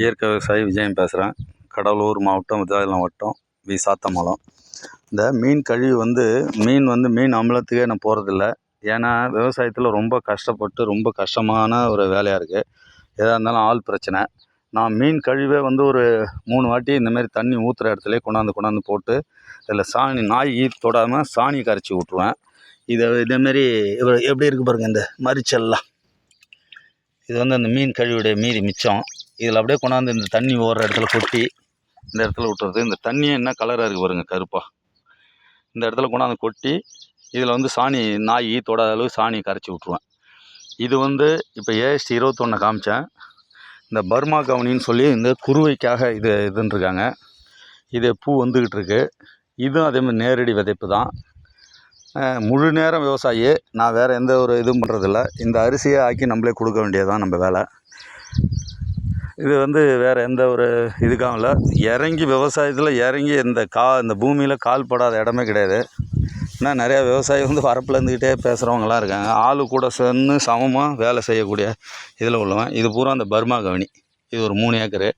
இயற்கை விவசாயி விஜயம் பேசுகிறேன். கடலூர் மாவட்டம் விருதாச்சலம் வட்டம் வி சாத்தமலம். இந்த மீன் கழிவு மீன் அமிலத்துக்கே நான் போகிறதில்ல. ஏன்னா விவசாயத்தில் ரொம்ப கஷ்டப்பட்டு ரொம்ப கஷ்டமான ஒரு வேலையாக இருக்குது. எதாக இருந்தாலும் ஆள் பிரச்சனை. நான் மீன் கழிவே ஒரு 3 வாட்டி இந்தமாரி தண்ணி ஊற்றுற இடத்துலேயே கொண்டாந்து போட்டு இதில் சாணி நாய் தொடாமல் சாணி கரைச்சி விட்ருவேன். இதேமாரி எப்படி இருக்குது பாருங்கள், இந்த மரிச்சல்லாம் இது அந்த மீன் கழிவுடைய மீறி மிச்சம். இதில் அப்படியே கொண்டாந்து இந்த தண்ணி ஓடுற இடத்துல கொட்டி இந்த இடத்துல விட்டுறது. இந்த தண்ணியே என்ன கலராக இருக்குது பாருங்கள், கருப்பாக. இந்த இடத்துல கொண்டாந்து கொட்டி இதில் சாணி நாய் தொடாத அளவு சாணி கரைச்சி விட்ருவேன். இது இப்போ AST 21 காமிச்சேன். இந்த பர்மா கவுனின்னு சொல்லி இந்த குருவைக்காக இதுன்ருக்காங்க. இது பூ வந்துக்கிட்டு இருக்கு. இதுவும் அதேமாதிரி நேரடி விதைப்பு தான். முழு நேரம் விவசாயி நான். வேறு எந்த ஒரு இதுவும் பண்ணுறதில்ல. இந்த அரிசியை ஆக்கி நம்மளே கொடுக்க வேண்டியதுதான் நம்ம வேலை. இது வேறு எந்த ஒரு இதுக்காகவும் இல்லை. இறங்கி விவசாயத்தில் இறங்கி இந்த பூமியில் கால் படாத இடமே கிடையாது. ஏன்னா நிறையா விவசாயி வரப்பில் இருந்துக்கிட்டே பேசுகிறவங்களாம் இருக்காங்க. ஆளு கூட சேர்ந்து சமமாக வேலை செய்யக்கூடிய இதில் உள்ளவன். இது பூரா அந்த பர்மா கவனி. இது ஒரு 3 ஏக்கரு.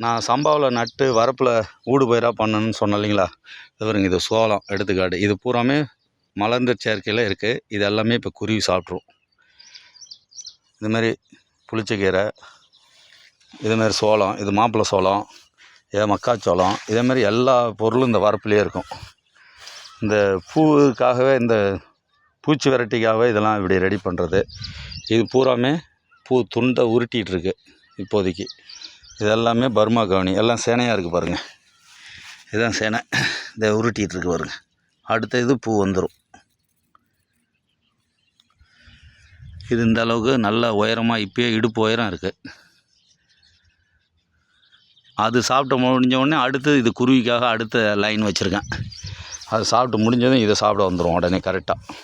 நான் சம்பாவில் நட்டு வரப்பில் ஊடு பயிராக பண்ணணுன்னு சொன்னேன் இல்லைங்களா. இது சோளம் எடுத்துக்காடு. இது பூராமே மலர்ந்த சேர்க்கையில் இருக்குது. இது எல்லாமே இப்போ குருவி சாப்பிட்ரும். இதுமாரி புளிச்சக்கீரை, இதுமாரி சோளம், இது மாப்பிள்ளை சோளம், மக்காச்சோளம், இதேமாரி எல்லா பொருளும் இந்த வரப்புலேயே இருக்கும். இந்த பூவுக்காகவே, இந்த பூச்சி விரட்டிக்காகவே இதெல்லாம் இப்படி ரெடி பண்ணுறது. இது பூராமே பூ துண்டை உருட்டிகிட்டு இருக்கு இப்போதைக்கு. இது எல்லாமே பர்மா கவனி. எல்லாம் சேனையாக இருக்குது பாருங்கள். இதுதான் சேனை. இதை உருட்டிகிட்டு இருக்கு பாருங்கள். அடுத்த இது பூ வந்துடும். இது இந்த அளவுக்கு நல்ல உயரமாக இப்போயே இடுப்பு உயரம் இருக்குது. அது சாப்பிட்டு முடிஞ்ச உடனே அடுத்து இது குருவிக்காக அடுத்த லைன் வச்சுருக்கேன். அது சாப்பிட்டு முடிஞ்சதும் இதை சாப்பிட வந்துடும் உடனே கரெக்டாக.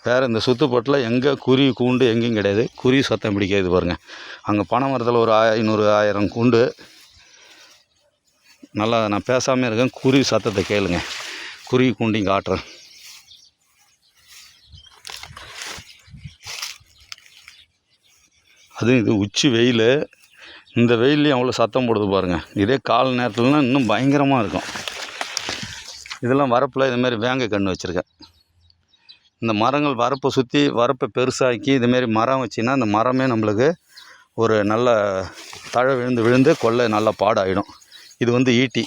வேறு இந்த சுற்றுப்பட்டில் எங்கே குருவி கூண்டு எங்கேயும் கிடையாது. குருவி சத்தம் பிடிக்காது பாருங்கள். அங்கே பனை மரத்தில் ஒரு 500-1000 கூண்டு. நல்லா நான் பேசாமல் இருக்கேன். குருவி சத்தத்தை கேளுங்க. குருவி கூண்டையும் காட்டுறேன். அதுவும் இது உச்சி வெயில். இந்த வெயிலையும் அவ்வளோ சத்தம் போடுது பாருங்கள். இதே கால நேரத்துலலாம் இன்னும் பயங்கரமாக இருக்கும். இதெல்லாம் வரப்பில் இதுமாரி வேங்கை கன்று வச்சுருக்கேன். இந்த மரங்கள் வரப்பை சுற்றி வரப்பை பெருசாக்கி இதுமாரி மரம் வச்சின்னா அந்த மரமே நம்மளுக்கு ஒரு நல்ல தழை விழுந்து கொள்ளை நல்லா பாடாயிடும். இது ஈட்டி.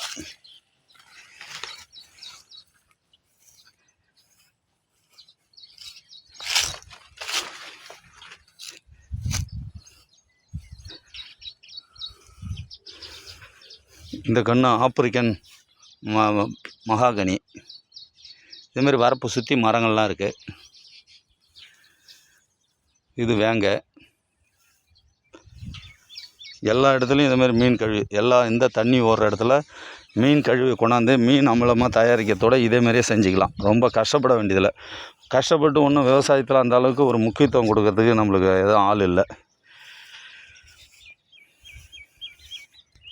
இந்த கன்று ஆப்பிரிக்கன் மகாகனி. இதுமாரி வரப்பு சுற்றி மரங்கள்லாம் இருக்குது. இது வேங்கை. எல்லா இடத்துலையும் இதுமாரி மீன் கழிவு, இந்த தண்ணி ஓடுற இடத்துல மீன் கழிவு கொண்டாந்து மீன் அமிலமாக தயாரிக்கிறதோட இதேமாரியே செஞ்சுக்கலாம். ரொம்ப கஷ்டப்பட வேண்டியதில்லை. கஷ்டப்பட்டு ஒன்றும் விவசாயத்தில் அந்த அளவுக்கு ஒரு முக்கியத்துவம் கொடுக்கறதுக்கு நம்மளுக்கு எதுவும் ஆள் இல்லை.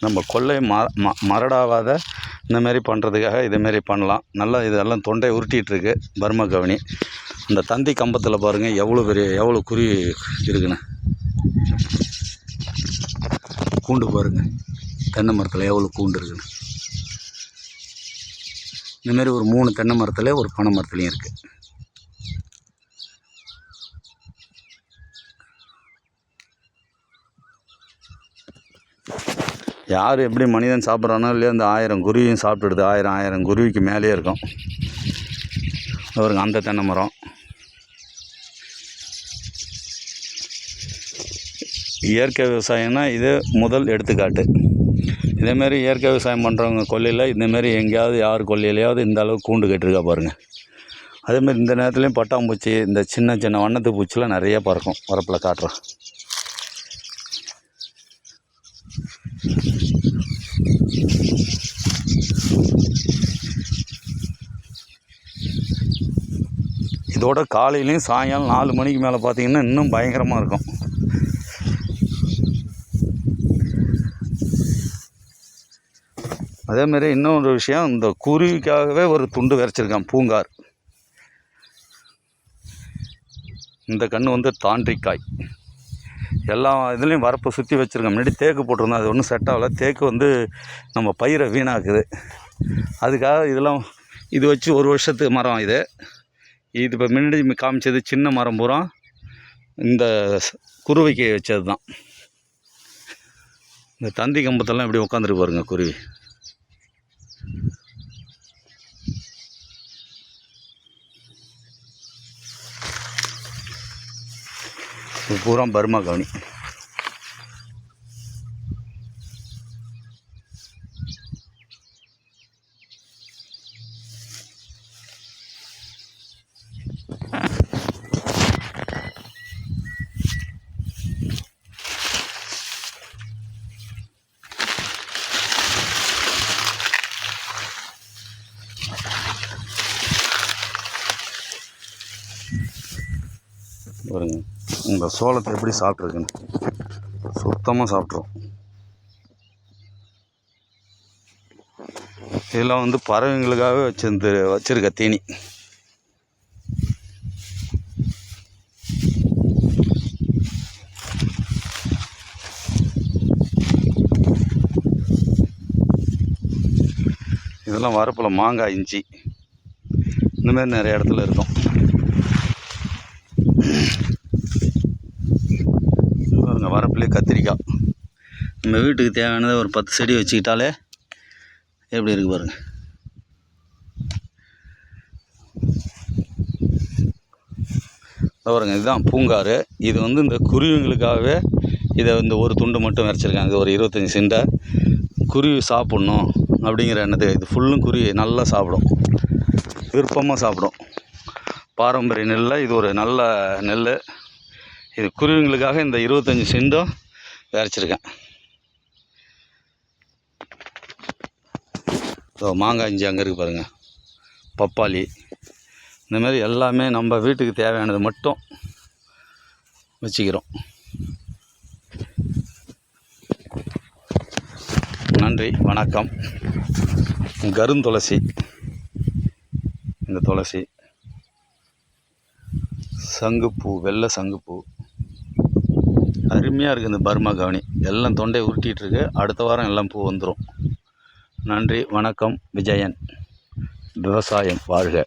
நம்ம கொள்ளை மரடாவாத இந்தமாரி பண்ணுறதுக்காக இதேமாரி பண்ணலாம். நல்லா இதெல்லாம் தொண்டை உருட்டிகிட்ருக்கு பர்மா கவனி. இந்த தந்தி கம்பத்தில் பாருங்கள் எவ்வளோ குருவி இருக்குன்னு. கூண்டு பாருங்கள். தென்னை மரத்தில் எவ்வளோ கூண்டு இருக்குன்னு. இந்தமாரி ஒரு 3 தென்னை மரத்தில் ஒரு பனை மரத்துலேயும் இருக்குது. யார் எப்படி மனிதன் சாப்பிட்றானோ இல்லையோ அந்த 1000 குருவியும் சாப்பிட்டுடுது. 1000 குருவிக்கு மேலேயே இருக்கும். அவருக்கு அந்த தென்னை மரம். இயற்கை விவசாயம்னா இது முதல் எடுத்துக்காட்டு. இதேமாரி இயற்கை விவசாயம் பண்ணுறவங்க கொல்லையில் இந்தமாரி எங்கேயாவது யார் கொல்லையிலையாவது இந்த அளவுக்கு கூண்டு கட்டிருக்கா பாருங்கள். அதேமாதிரி இந்த நேரத்துலையும் பட்டாம்பூச்சி, இந்த சின்ன வண்ணத்து பூச்சிலாம் நிறைய பறக்கும். வரப்பில் காட்டுறோம். இதோட காலையிலையும் சாயங்காலம் 4 மணிக்கு மேலே பார்த்தீங்கன்னா இன்னும் பயங்கரமாக இருக்கும். அதேமாரி இன்னொரு விஷயம், இந்த குருவிக்காகவே ஒரு துண்டு விரைச்சிருக்கேன், பூங்கார். இந்த கன்று தாண்டிக்காய். எல்லா இதுலேயும் வரப்பை சுற்றி வச்சுருக்கேன். முன்னாடி தேக்கு போட்டிருந்தோம், அது ஒன்றும் செட் ஆகலை. தேக்கு வந்து நம்ம பயிரை வீணாக்குது. அதுக்காக இதெல்லாம் இது வச்சு 1 வருஷத்துக்கு மரம் இது இப்போ முன்னாடி காமிச்சது சின்ன மரம் பூரா இந்த குருவிக்கு வச்சது தான். இந்த தந்தி கம்பத்தெல்லாம் இப்படி உட்காந்துட்டு பாருங்க குருவி. இது பூரா பர்மா கவுனி. பாருங்க இந்த சோளத்தை எப்படி சாப்பிட்ருக்குன்னு. சுத்தமாக சாப்பிட்றோம். இதெல்லாம் வந்து பறவைங்களுக்காகவே வச்சிருக்க தீனி. இதெல்லாம் வரப்பில் மாங்காய், இஞ்சி இந்தமாரி நிறைய இடத்துல இருக்கும். வரப்புலேயே கத்திரிக்காய். நம்ம வீட்டுக்கு தேவையானதை ஒரு 10 செடி வச்சுக்கிட்டாலே எப்படி இருக்குது பாருங்கள். பாருங்க, இதுதான் பூங்காறு. இது வந்து இந்த குருவிங்களுக்காகவே இதை இந்த ஒரு துண்டு மட்டும் வரைச்சிருக்காங்க. இது ஒரு 25 சென்டை குருவி சாப்பிட்ணும் அப்படிங்கிற எண்ணத்துக்கு. இது ஃபுல்லும் குருவி நல்லா சாப்பிடும், விருப்பமாக சாப்பிடும். பாரம்பரிய நெல்லில் இது ஒரு நல்ல நெல். இது குருவிங்களுக்காக இந்த 25 சென்டும் விதைச்சிருக்கேன். ஸோ மாங்காய், இஞ்சி அங்கே இருக்குது பாருங்கள், பப்பாளி, இந்தமாரி எல்லாமே நம்ம வீட்டுக்கு தேவையானது மட்டும் வச்சுக்கிறோம். நன்றி, வணக்கம். கருந்துளசி, இந்த துளசி, சங்குப்பூ, வெள்ளை சங்குப்பூ அருமையாக இருக்குது. இந்த பர்மா கவனி எல்லாம் தொண்டையை உருட்டிகிட்ருக்கு. அடுத்த வாரம் எல்லாம் பூ வந்துடும். நன்றி, வணக்கம். விஜயன். விவசாயம் வாழ்க.